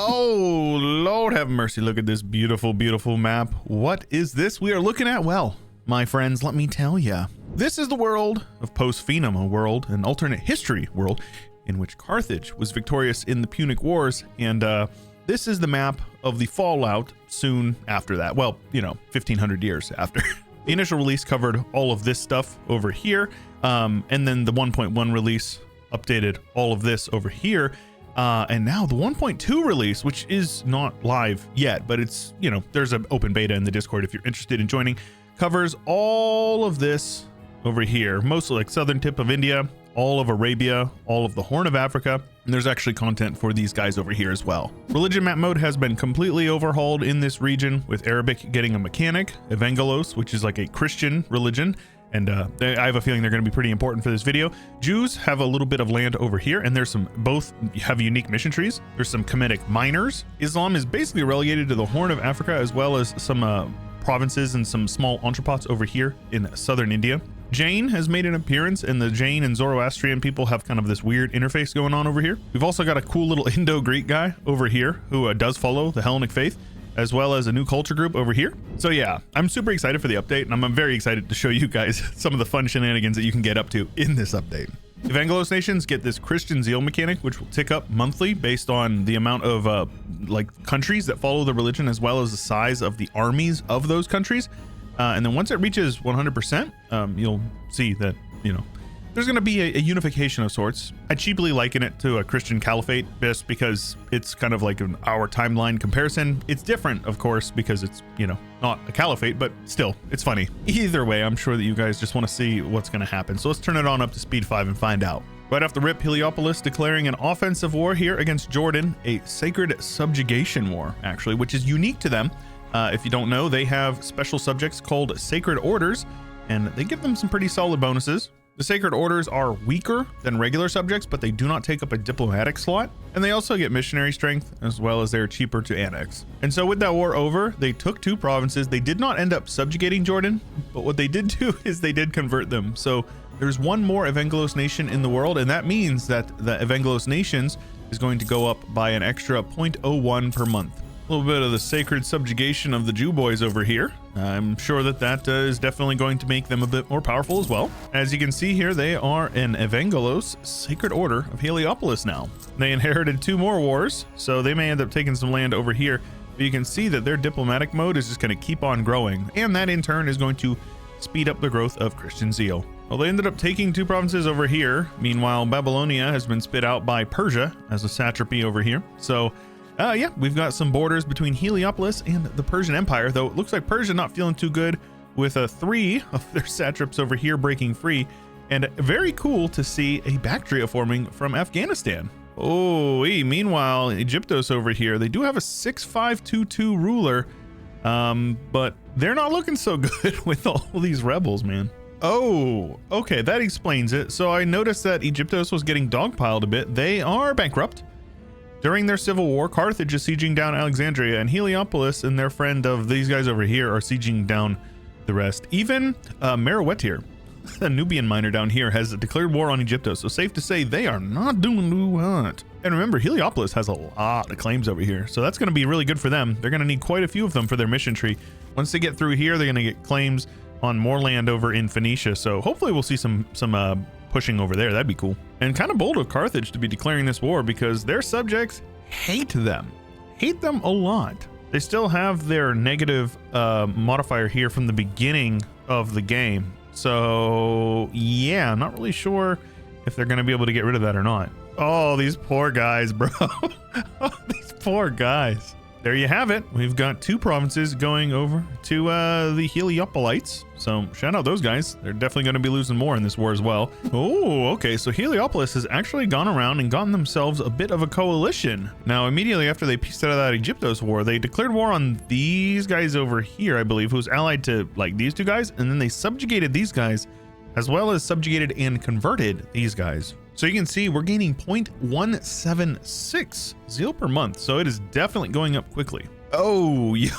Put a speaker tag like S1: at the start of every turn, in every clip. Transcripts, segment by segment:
S1: Oh, Lord have mercy. Look at this beautiful, beautiful map. What is this we are looking at? Well, my friends, let me tell you. This is the world of Post Finem, a world, an alternate history world, in which Carthage was victorious in the Punic Wars, and this is the map of the fallout soon after that. Well, you know, 1500 years after. The initial release covered all of this stuff over here, and then the 1.1 release updated all of this over here, and now the 1.2 release, which is not live yet, but it's, you know, there's an open beta in the Discord if you're interested in joining, covers all of this over here, mostly like southern tip of India, all of Arabia, all of the Horn of Africa, and there's actually content for these guys over here as well. Religion map mode has been completely overhauled in this region, with Arabic getting a mechanic, Evangelos, which is like a Christian religion, and I have a feeling they're going to be pretty important for this video. Jews have a little bit of land over here, and there's some, both have unique mission trees. There's some Kemetic miners. Islam is basically relegated to the Horn of Africa, as well as some provinces and some small entrepots over here in southern India. Jain has made an appearance, and the Jain and Zoroastrian people have kind of this weird interface going on over here. We've also got a cool little Indo-Greek guy over here who does follow the Hellenic faith, as well as a new culture group over here. So yeah, I'm super excited for the update, and I'm very excited to show you guys some of the fun shenanigans that you can get up to in this update. Evangelos nations get this Christian zeal mechanic, which will tick up monthly based on the amount of like countries that follow the religion, as well as the size of the armies of those countries. And then once it reaches 100%, you'll see that, you know, there's going to be a unification of sorts. I cheaply liken it to a Christian caliphate just because it's kind of like our timeline comparison. It's different, of course, because it's, you know, not a caliphate, but still, it's funny. Either way, I'm sure that you guys just want to see what's going to happen. So let's turn it on up to speed 5 and find out. Right off the rip, Heliopolis declaring an offensive war here against Jordan, a sacred subjugation war, actually, which is unique to them. If you don't know, they have special subjects called sacred orders, and they give them some pretty solid bonuses. The sacred orders are weaker than regular subjects, but they do not take up a diplomatic slot, and they also get missionary strength, as well as they're cheaper to annex. And so with that war over, they took 2 provinces. They did not end up subjugating Jordan, but what they did do is they did convert them. So there's one more Evangelos nation in the world, and that means that the Evangelos nations is going to go up by an extra 0.01 per month. A little bit of the sacred subjugation of the Jew boys over here. I'm sure that is definitely going to make them a bit more powerful as well. As you can see here, they are an Evangelos Sacred Order of Heliopolis now. They inherited 2 more wars, so they may end up taking some land over here. But you can see that their diplomatic mode is just going to keep on growing, and that in turn is going to speed up the growth of Christian zeal. Well, they ended up taking 2 provinces over here. Meanwhile, Babylonia has been spit out by Persia as a satrapy over here. So yeah, we've got some borders between Heliopolis and the Persian Empire, though it looks like Persia not feeling too good with 3 of their satraps over here breaking free. And very cool to see a Bactria forming from Afghanistan. Oh, meanwhile, Egyptos over here, they do have a 6522 ruler, but they're not looking so good with all these rebels, man. Oh, okay, that explains it. So I noticed that Egyptos was getting dogpiled a bit. They are bankrupt. During their civil war, Carthage is sieging down Alexandria, and Heliopolis and their friend of these guys over here are sieging down the rest. Even Merowetir, a Nubian miner down here, has declared war on Egyptos, so safe to say they are not doing too hot. And remember, Heliopolis has a lot of claims over here, so that's going to be really good for them. They're going to need quite a few of them for their mission tree. Once they get through here, they're going to get claims on more land over in Phoenicia, so hopefully we'll see some pushing over there. That'd be cool. And kind of bold of Carthage to be declaring this war, because their subjects hate them a lot. They still have their negative modifier here from the beginning of the game, so yeah, not really sure if they're going to be able to get rid of that or not. Oh, these poor guys, bro. Oh, these poor guys. There you have it. We've got 2 provinces going over to the Heliopolites. So shout out those guys. They're definitely going to be losing more in this war as well. Oh, okay. So Heliopolis has actually gone around and gotten themselves a bit of a coalition. Now, immediately after they pieced out of that Egyptos war, they declared war on these guys over here, I believe, who's allied to like these 2 guys. And then they subjugated these guys, as well as subjugated and converted these guys. So you can see we're gaining 0.176 zeal per month. So it is definitely going up quickly. Oh, yo.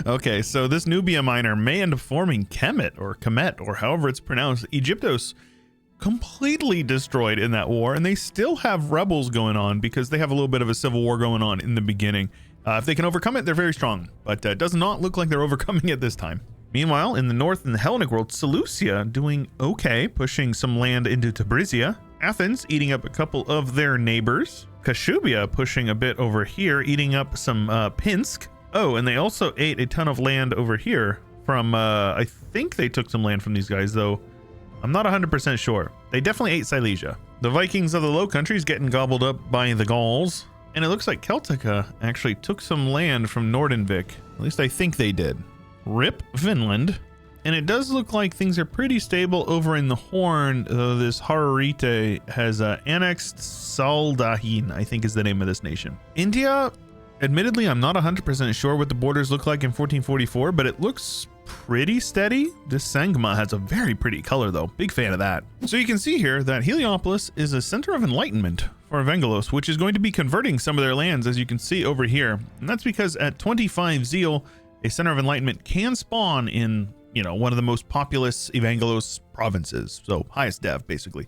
S1: Okay, so this Nubia miner may end up forming Kemet or however it's pronounced. Egyptos completely destroyed in that war, and they still have rebels going on because they have a little bit of a civil war going on in the beginning. If they can overcome it, they're very strong, but it does not look like they're overcoming it this time. Meanwhile, in the north, in the Hellenic world, Seleucia doing okay, pushing some land into Tabrisia. Athens eating up a couple of their neighbors. Kashubia pushing a bit over here, eating up some Pinsk. Oh, and they also ate a ton of land over here from, I think they took some land from these guys, though I'm not 100% sure. They definitely ate Silesia. The Vikings of the Low Countries getting gobbled up by the Gauls. And it looks like Celtica actually took some land from Nordenvik. At least I think they did. Rip Finland. And it does look like things are pretty stable over in the Horn, though this Hararite has annexed Saldahin, I think is the name of this nation. India, admittedly, I'm not 100% sure what the borders look like in 1444, but it looks pretty steady. This Sangma has a very pretty color, though. Big fan of that. So you can see here that Heliopolis is a center of enlightenment for Evangelos, which is going to be converting some of their lands, as you can see over here. And that's because at 25 zeal, a center of enlightenment can spawn in, you know, one of the most populous Evangelos provinces. So highest dev, basically.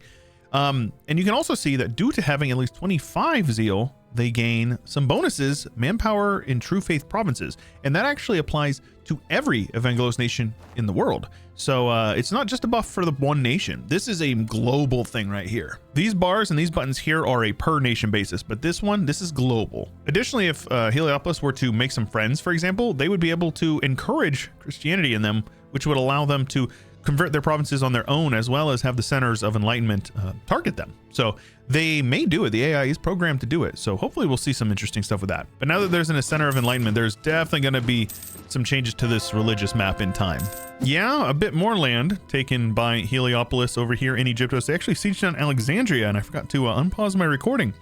S1: And you can also see that due to having at least 25 zeal, they gain some bonuses, manpower in true faith provinces. And that actually applies to every Evangelos nation in the world. So it's not just a buff for the one nation. This is a global thing right here. These bars and these buttons here are a per nation basis, but this is global. Additionally, if Heliopolis were to make some friends, for example, they would be able to encourage Christianity in them, which would allow them to convert their provinces on their own, as well as have the centers of enlightenment target them. So they may do it. The AI is programmed to do it. So hopefully we'll see some interesting stuff with that. But now that there's a center of enlightenment, there's definitely going to be some changes to this religious map in time. Yeah, a bit more land taken by Heliopolis over here in Egyptos. They actually sieged on Alexandria, and I forgot to unpause my recording.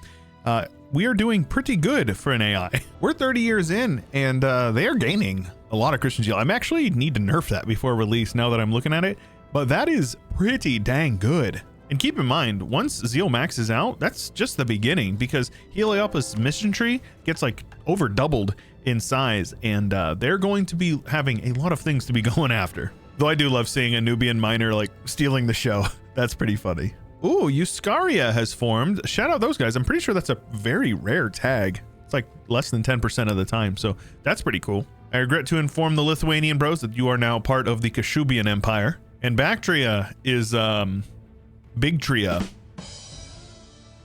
S1: We are doing pretty good for an AI. We're 30 years in, and they are gaining a lot of Christian zeal. I'm actually need to nerf that before release now that I'm looking at it, but that is pretty dang good. And keep in mind, once zeal maxes out, that's just the beginning, because Heliopolis' mission tree gets like over doubled in size, and they're going to be having a lot of things to be going after. Though I do love seeing a Nubian miner like stealing the show. That's pretty funny. Ooh, Euskaria has formed. Shout out those guys. I'm pretty sure that's a very rare tag. It's like less than 10% of the time, so that's pretty cool. I regret to inform the Lithuanian bros that you are now part of the Kashubian Empire. And Bactria is Bigtria.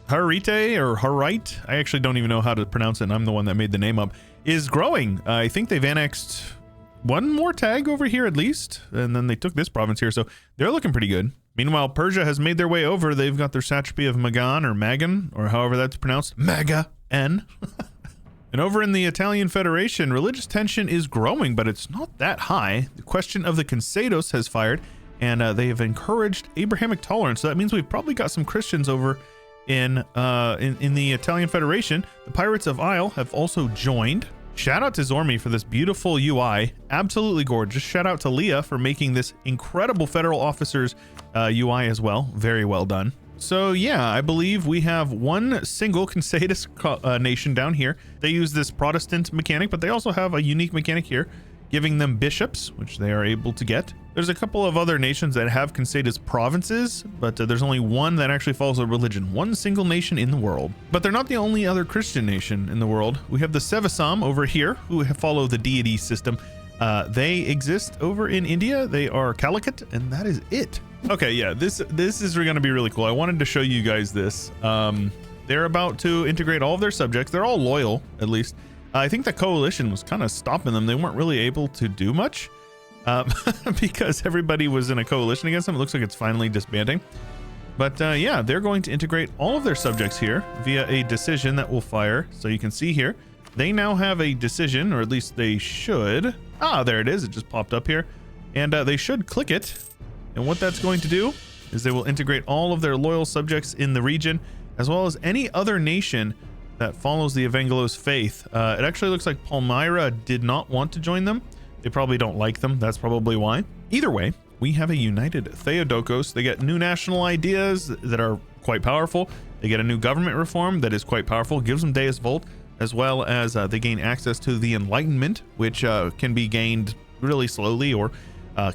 S1: Harite or Harite, I actually don't even know how to pronounce it, and I'm the one that made the name up, is growing. I think they've annexed one more tag over here at least, and then they took this province here, so they're looking pretty good. Meanwhile, Persia has made their way over. They've got their satrapy of Magan or Magan, or however that's pronounced. Maga-N. And over in the Italian Federation, religious tension is growing, but it's not that high. The question of the Concedos has fired, and they have encouraged Abrahamic tolerance. So that means we've probably got some Christians over in the Italian Federation. The Pirates of Isle have also joined. Shout out to Zormi for this beautiful UI. Absolutely gorgeous. Shout out to Leah for making this incredible federal officers UI as well. Very well done. So yeah, I believe we have one single Concedus nation down here. They use this Protestant mechanic, but they also have a unique mechanic here, giving them bishops, which they are able to get. There's a couple of other nations that have Concedus provinces, but there's only one that actually follows a religion. One single nation in the world. But they're not the only other Christian nation in the world. We have the Sevasam over here, who follow the deity system. They exist over in India. They are CALIPHATE, and that is it. Okay, yeah, this is going to be really cool. I wanted to show you guys this. They're about to integrate all of their subjects. They're all loyal, at least. I think the coalition was kind of stopping them. They weren't really able to do much because everybody was in a coalition against them. It looks like it's finally disbanding. But yeah, they're going to integrate all of their subjects here via a decision that will fire. So you can see here, they now have a decision, or at least they should. Ah, there it is. It just popped up here. And they should click it. And what that's going to do is they will integrate all of their loyal subjects in the region, as well as any other nation that follows the Evangelos faith. It actually looks like Palmyra did not want to join them. They probably don't like them. That's probably why. Either way, we have a united Theodokos. They get new national ideas that are quite powerful. They get a new government reform that is quite powerful, gives them Deus Vult, as well as they gain access to the Enlightenment, which can be gained really slowly or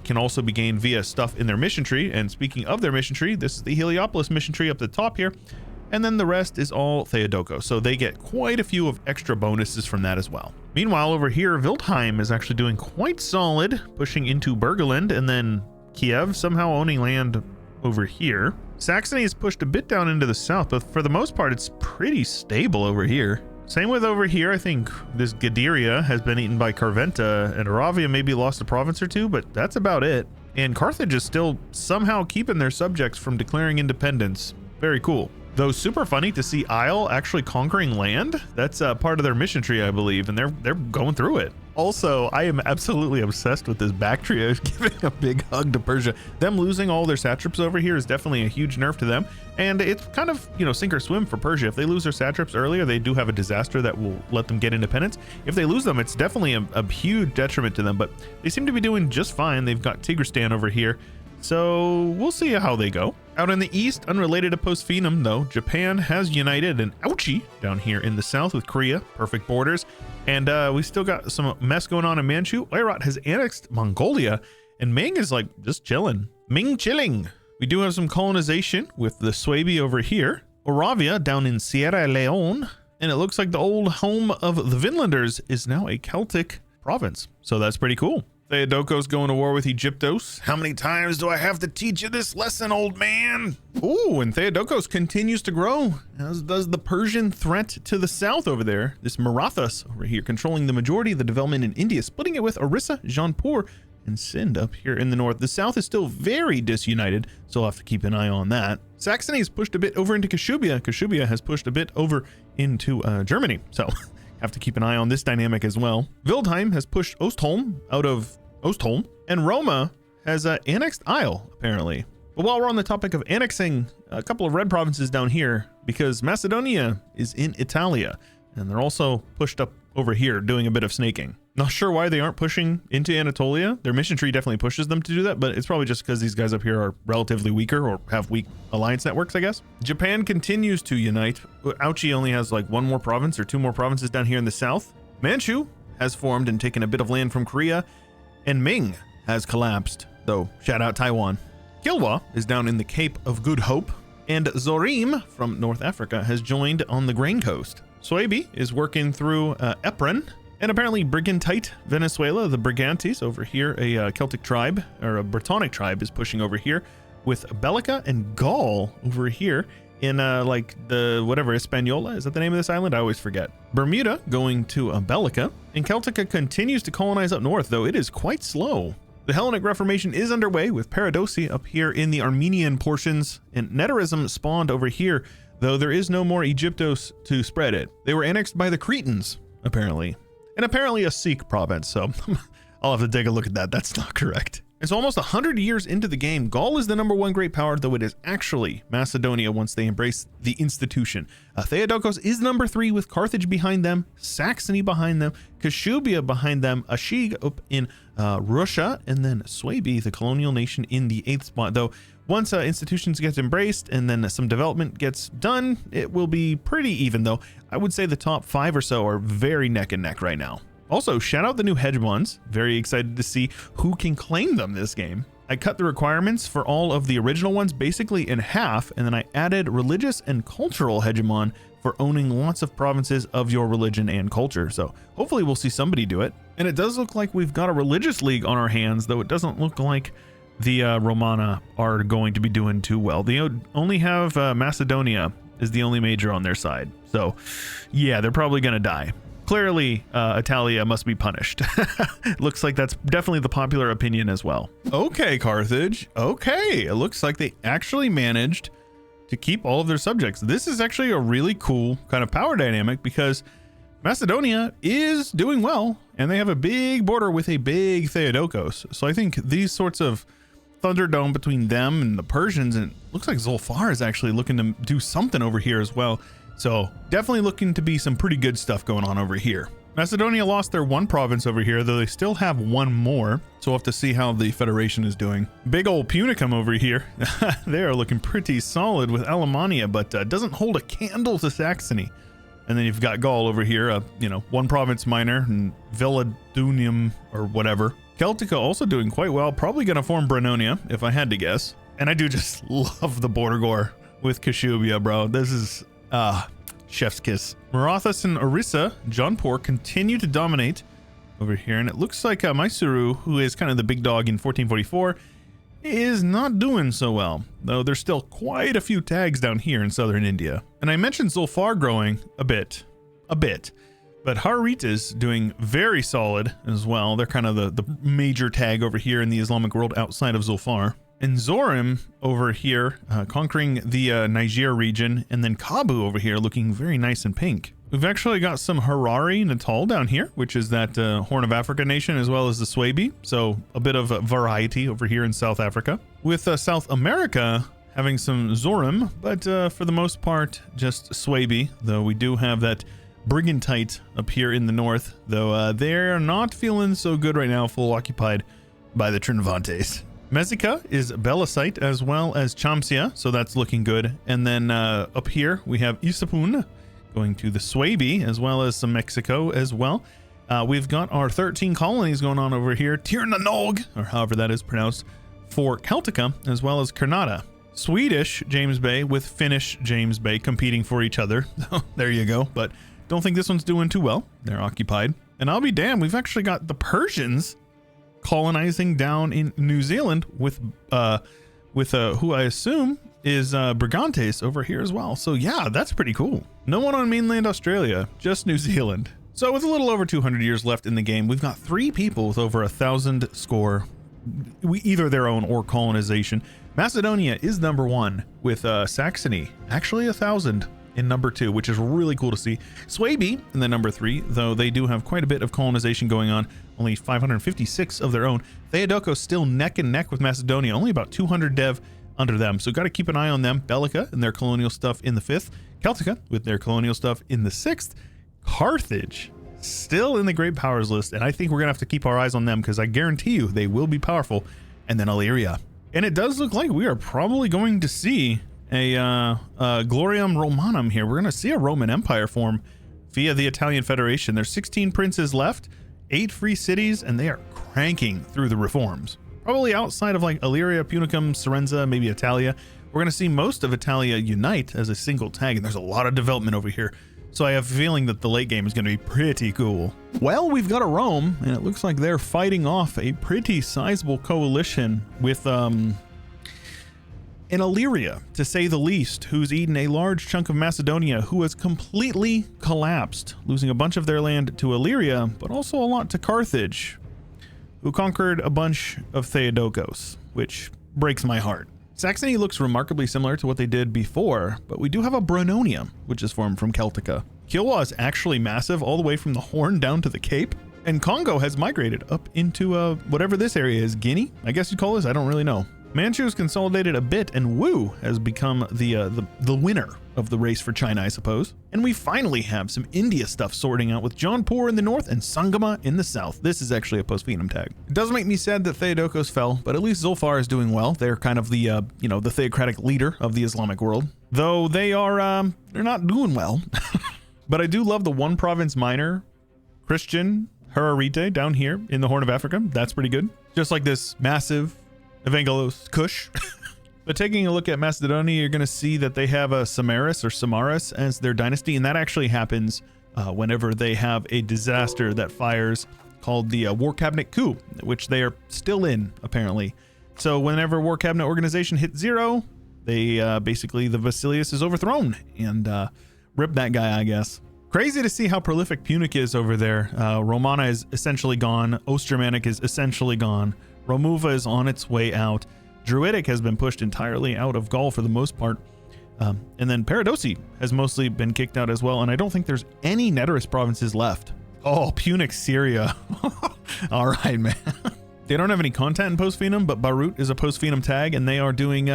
S1: can also be gained via stuff in their mission tree. And speaking of their mission tree, this is the Heliopolis mission tree up the top here. And then the rest is all Theodokos. So they get quite a few of extra bonuses from that as well. Meanwhile, over here, Wildheim is actually doing quite solid, pushing into Burgenland, and then Kiev somehow owning land over here. Saxony is pushed a bit down into the south, but for the most part, it's pretty stable over here. Same with over here. I think this Gadiria has been eaten by Carventa, and Aravia maybe lost a province or two, but that's about it. And Carthage is still somehow keeping their subjects from declaring independence. Very cool. Though super funny to see Isle actually conquering land. That's part of their mission tree, I believe, and they're going through it. Also, I am absolutely obsessed with this Bactria giving a big hug to Persia. Them losing all their satraps over here is definitely a huge nerf to them, and it's kind of, you know, sink or swim for Persia. If they lose their satraps earlier, they do have a disaster that will let them get independence. If they lose them, it's definitely a huge detriment to them, but they seem to be doing just fine. They've got Tigristan over here, so we'll see how they go. Out in the east, unrelated to Post Finem though, Japan has united an ouchie down here in the south with Korea, perfect borders. And we still got some mess going on in Manchu. Oirat has annexed Mongolia, and Ming is like just chilling. Ming chilling. We do have some colonization with the Swabi over here. Oravia down in Sierra Leone, and it looks like the old home of the Vinlanders is now a Celtic province. So that's pretty cool. Theodokos going to war with Egyptos. How many times do I have to teach you this lesson, old man? Ooh, and Theodokos continues to grow, as does the Persian threat to the south over there. This Marathas over here controlling the majority of the development in India, splitting it with Orissa, Jaunpur, and Sind up here in the north. The south is still very disunited, so I'll have to keep an eye on that. Saxony has pushed a bit over into Kashubia. Kashubia has pushed a bit over into Germany, so have to keep an eye on this dynamic as well. Wildheim has pushed Ostholm out of Ostholm, and Roma has annexed Isle, apparently. But while we're on the topic of annexing a couple of red provinces down here, because Macedonia is in Italia, and they're also pushed up over here doing a bit of snaking. Not sure why they aren't pushing into Anatolia. Their mission tree definitely pushes them to do that, but it's probably just because these guys up here are relatively weaker or have weak alliance networks, I guess. Japan continues to unite. Ouchi only has like one more province or two more provinces down here in the south. Manchu has formed and taken a bit of land from Korea, and Ming has collapsed, though shout out Taiwan. Kilwa is down in the Cape of Good Hope, and Zorim from North Africa has joined on the Grain Coast. Swabi is working through Epron, and apparently Brigantite Venezuela, the Brigantes over here, a Celtic tribe, or a Brittonic tribe, is pushing over here with Bellica and Gaul over here in like the whatever, Hispaniola, is that the name of this island? I always forget. Bermuda going to Bellica, and Celtica continues to colonize up north, though it is quite slow. The Hellenic Reformation is underway with Paradosi up here in the Armenian portions, and Neterism spawned over here, though there is no more Egyptos to spread it. They were annexed by the Cretans, apparently. And apparently a Sikh province, so I'll have to take a look at that. That's not correct. It's almost 100 years into the game. Gaul is the #1 great power, though it is actually Macedonia once they embrace the institution. Theodokos is #3 with Carthage behind them, Saxony behind them, Kashubia behind them, Ashig up in Russia, and then Swabi, the colonial nation, in the 8th spot. Though once institutions get embraced and then some development gets done, it will be pretty even, though I would say the top 5 or so are very neck and neck right now. Also, shout out the new hegemons. Very excited to see who can claim them this game. I cut the requirements for all of the original ones basically in half, and then I added religious and cultural hegemon for owning lots of provinces of your religion and culture. So hopefully we'll see somebody do it. And it does look like we've got a religious league on our hands, though it doesn't look like the Romana are going to be doing too well. They only have Macedonia is the only major on their side. So yeah, they're probably going to die. Clearly, Italia must be punished. Looks like that's definitely the popular opinion as well. Okay, Carthage. Okay, it looks like they actually managed to keep all of their subjects. This is actually a really cool kind of power dynamic because Macedonia is doing well, and they have a big border with a big Theodokos. So I think these sorts of Thunderdome between them and the Persians, and it looks like Zulfar is actually looking to do something over here as well. So definitely looking to be some pretty good stuff going on over here. Macedonia lost their one province over here, though they still have one more. So we'll have to see how the Federation is doing. Big old Punicum over here. They are looking pretty solid with Alemannia, but doesn't hold a candle to Saxony. And then you've got Gaul over here, you know, one province minor, and Villadunium or whatever. Celtica also doing quite well. Probably going to form Brenonia, if I had to guess. And I do just love the border gore with Kashubia, bro. This is, chef's kiss. Marathas and Orissa, Jaunpur continue to dominate over here. And it looks like Mysuru, who is kind of the big dog in 1444, is not doing so well, though there's still quite a few tags down here in southern India. And I mentioned Zulfar growing a bit, but Harit is doing very solid as well. They're kind of the major tag over here in the Islamic world outside of Zulfar. And Zorim over here conquering the Niger region, and then Kabu over here looking very nice and pink. We've actually got some Harari Natal down here, which is that Horn of Africa nation, as well as the Swabi. So a bit of variety over here in South Africa. With South America having some Zorim, but for the most part, just Swabi, though we do have that Brigantite up here in the north, though they're not feeling so good right now, full occupied by the Trinvantes. Mexica is Belicite as well as Chamsia, so that's looking good. And then up here we have Isapun going to the Swabi, as well as some Mexico as well. We've got our 13 colonies going on over here, Tirnanog, or however that is pronounced, for Celtica, as well as Karnata. Swedish James Bay with Finnish James Bay competing for each other. There you go, but don't think this one's doing too well. They're occupied. And I'll be damned, we've actually got the Persians colonizing down in New Zealand with who I assume is Brigantes over here as well. So yeah, that's pretty cool. No one on mainland Australia, just New Zealand. So with a little over 200 years left in the game, we've got 3 people with over 1,000 score, either their own or colonization. Macedonia is number 1 with Saxony, actually 1,000 in number 2, which is really cool to see. Swabi in the number 3, though they do have quite a bit of colonization going on, only 556 of their own. Theodokos still neck and neck with Macedonia, only about 200 dev under them, so got to keep an eye on them. Bellica and their colonial stuff in the 5th, Celtica with their colonial stuff in the 6th, Carthage still in the great powers list, and I think we're gonna have to keep our eyes on them because I guarantee you they will be powerful. And then Illyria, and it does look like we are probably going to see a Gloriam Romanum here. We're gonna see a Roman Empire form via the Italian Federation. There's 16 princes left, 8 free cities, and they are cranking through the reforms. Probably outside of like Illyria, Punicum, Cerenza, maybe Italia. We're going to see most of Italia unite as a single tag, and there's a lot of development over here. So I have a feeling that the late game is going to be pretty cool. Well, we've got a Rome, and it looks like they're fighting off a pretty sizable coalition with an Illyria, to say the least, who's eaten a large chunk of Macedonia, who has completely collapsed, losing a bunch of their land to Illyria, but also a lot to Carthage, who conquered a bunch of Theodokos, which breaks my heart. Saxony looks remarkably similar to what they did before, but we do have a Brenonia, which is formed from Celtica. Kilwa is actually massive, all the way from the Horn down to the Cape, and Congo has migrated up into whatever this area is, Guinea, I guess you'd call this, I don't really know. Manchu has consolidated a bit, and Wu has become the winner of the race for China, I suppose. And we finally have some India stuff sorting out with Jaunpur in the north and Sangama in the south. This is actually a Post Finem tag. It does make me sad that Theodokos fell, but at least Zulfar is doing well. They're kind of the the theocratic leader of the Islamic world, though they are they're not doing well. But I do love the one province minor Christian Hararite down here in the Horn of Africa. That's pretty good. Just like this massive Evangelos Kush. But taking a look at Macedonia, you're going to see that they have a Samaris or Samaras as their dynasty, and that actually happens whenever they have a disaster that fires called the War Cabinet coup, which they are still in, apparently. So whenever War Cabinet organization hits 0, they basically, the Vasilius is overthrown, and rip that guy, I guess. Crazy to see how prolific Punic is over there. Romana is essentially gone. Ost-Germanic is essentially gone. Romuva is on its way out. Druidic has been pushed entirely out of Gaul for the most part. And then Paradosi has mostly been kicked out as well. And I don't think there's any Neterist provinces left. Oh, Punic Syria. All right, man. They don't have any content in Post Finem, but Barut is a Post Finem tag, and they are doing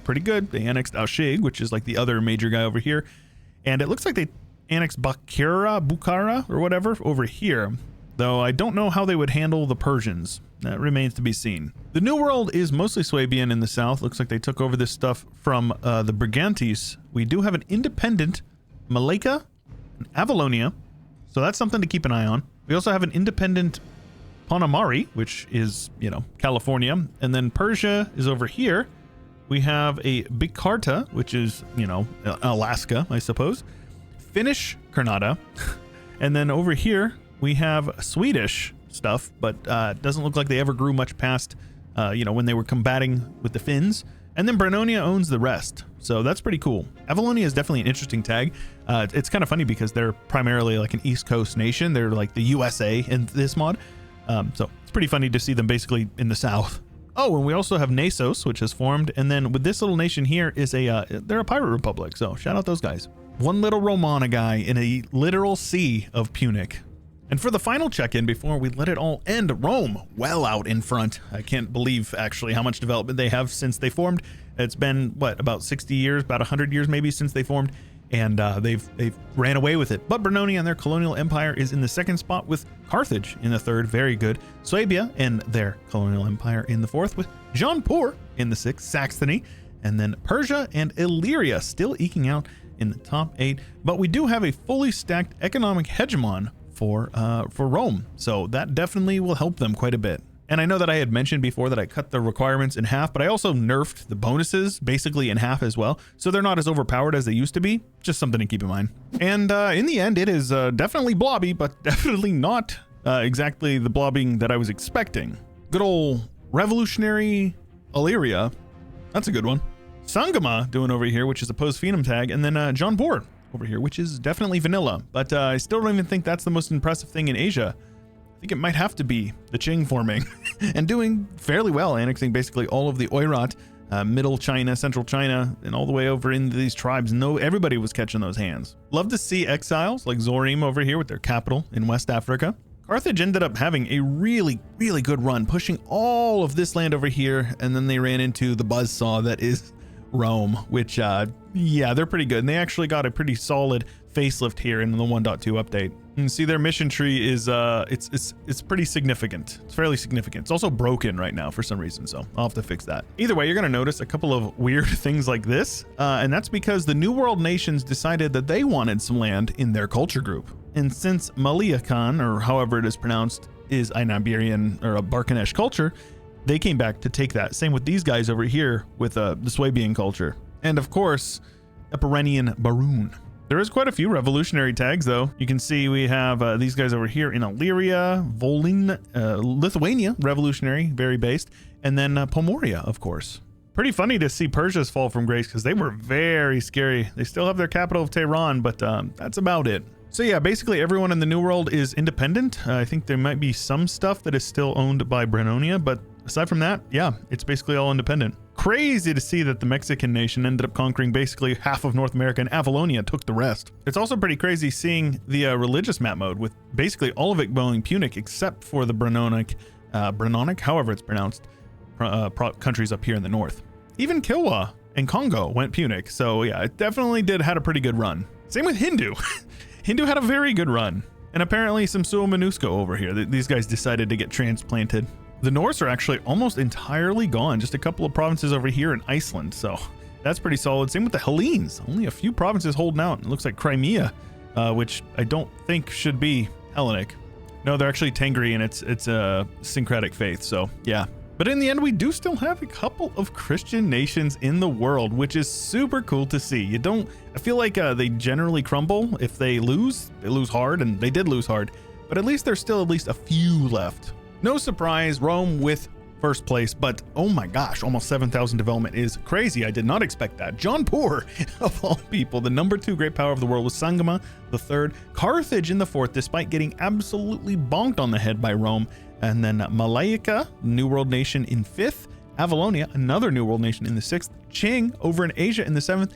S1: pretty good. They annexed Alshig, which is like the other major guy over here. And it looks like they annexed Bukhara or whatever over here. Though I don't know how they would handle the Persians. That remains to be seen. The New World is mostly Swabian in the south. Looks like they took over this stuff from the Brigantes. We do have an independent Malacca and Avalonia, so that's something to keep an eye on. We also have an independent Ponamari, which is, you know, California. And then Persia is over here. We have a Bikarta, which is, you know, Alaska, I suppose. Finnish Karnata. And then over here, we have Swedish stuff, but doesn't look like they ever grew much past, you know, when they were combating with the Finns. And then Brannonia owns the rest. So that's pretty cool. Avalonia is definitely an interesting tag. It's kind of funny because they're primarily like an East Coast nation. They're like the USA in this mod. So it's pretty funny to see them basically in the South. Oh, and we also have Nasos, which has formed. And then with this little nation here is they're a pirate republic. So shout out those guys. One little Romana guy in a literal sea of Punic. And for the final check-in before we let it all end, Rome, well out in front. I can't believe actually how much development they have since they formed. It's been, what, about 60 years, about 100 years maybe since they formed, and they've ran away with it. But Brannonia and their colonial empire is in the second spot, with Carthage in the third, very good. Swabia and their colonial empire in the fourth, with Jaunpur in the sixth, Saxony, and then Persia and Illyria still eking out in the top 8. But we do have a fully stacked economic hegemon for Rome, so that definitely will help them quite a bit. And I know that I had mentioned before that I cut the requirements in half, but I also nerfed the bonuses basically in half as well, so they're not as overpowered as they used to be. Just something to keep in mind. And in the end, it is definitely blobby, but definitely not exactly the blobbing that I was expecting. Good old revolutionary Illyria, that's a good one. Sangama doing over here, which is a Post Finem tag, and then Jaunpur over here, which is definitely vanilla, but I still don't even think that's the most impressive thing in Asia. I think it might have to be the Qing forming and doing fairly well, annexing basically all of the Oirat, middle China, central China, and all the way over into these tribes. Everybody was catching those hands. Love to see exiles like Zorim over here with their capital in West Africa. Carthage ended up having a really, really good run, pushing all of this land over here, and then they ran into the buzzsaw that is Rome, which yeah, they're pretty good, and they actually got a pretty solid facelift here in the 1.2 update. And see, their mission tree is it's pretty significant. It's fairly significant. It's also broken right now for some reason, so I'll have to fix that. Either way, you're gonna notice a couple of weird things like this, and that's because the New World nations decided that they wanted some land in their culture group. And since Malayakan, or however it is pronounced, is an Iberian or a Barkanesh culture, they came back to take that. Same with these guys over here with the Swabian culture. And of course, Eperenian Baroon. There is quite a few revolutionary tags though. You can see we have these guys over here in Illyria, Volin, Lithuania, revolutionary, very based, and then Pomoria, of course. Pretty funny to see Persia's fall from grace because they were very scary. They still have their capital of Tehran, but that's about it. So yeah, basically everyone in the New World is independent. I think there might be some stuff that is still owned by Brannonia, but aside from that, yeah, it's basically all independent. Crazy to see that the Mexican nation ended up conquering basically half of North America, and Avalonia took the rest. It's also pretty crazy seeing the religious map mode with basically all of it going Punic except for the Brannonic, however it's pronounced, countries up here in the north. Even Kilwa and Congo went Punic, so yeah, it definitely had a pretty good run. Same with Hindu. Hindu had a very good run. And apparently some Suo-Minusko over here. These guys decided to get transplanted. The Norse are actually almost entirely gone. Just a couple of provinces over here in Iceland. So that's pretty solid. Same with the Hellenes. Only a few provinces holding out. It looks like Crimea, which I don't think should be Hellenic. No, they're actually Tengri, and it's a syncretic faith. So yeah. But in the end, we do still have a couple of Christian nations in the world, which is super cool to see. I feel like they generally crumble if they lose hard, and they did lose hard, but at least there's still at least a few left. No surprise, Rome with first place, but oh my gosh, almost 7,000 development is crazy. I did not expect that. Jaunpur, of all people, the number 2 great power of the world, was Sangama, the 3rd, Carthage in the 4th, despite getting absolutely bonked on the head by Rome. And then Malayika, New World Nation, in 5th, Avalonia, another New World Nation, in the 6th, Qing over in Asia in the 7th,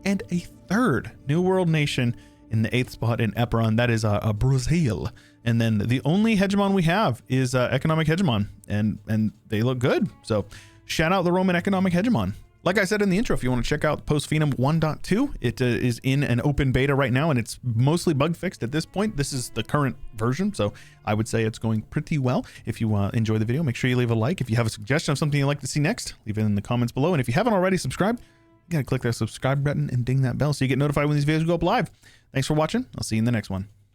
S1: and a 3rd New World Nation in the 8th spot in Eperon. That is a Brazil. And then the only hegemon we have is economic hegemon, and they look good. So shout out the Roman economic hegemon. Like I said in the intro, if you want to check out Post Finem 1.2, it is in an open beta right now, and it's mostly bug fixed at this point. This is the current version, so I would say it's going pretty well. If you enjoy the video, make sure you leave a like. If you have a suggestion of something you'd like to see next, leave it in the comments below. And if you haven't already subscribed, you gotta click that subscribe button and ding that bell so you get notified when these videos go up live. Thanks for watching. I'll see you in the next one.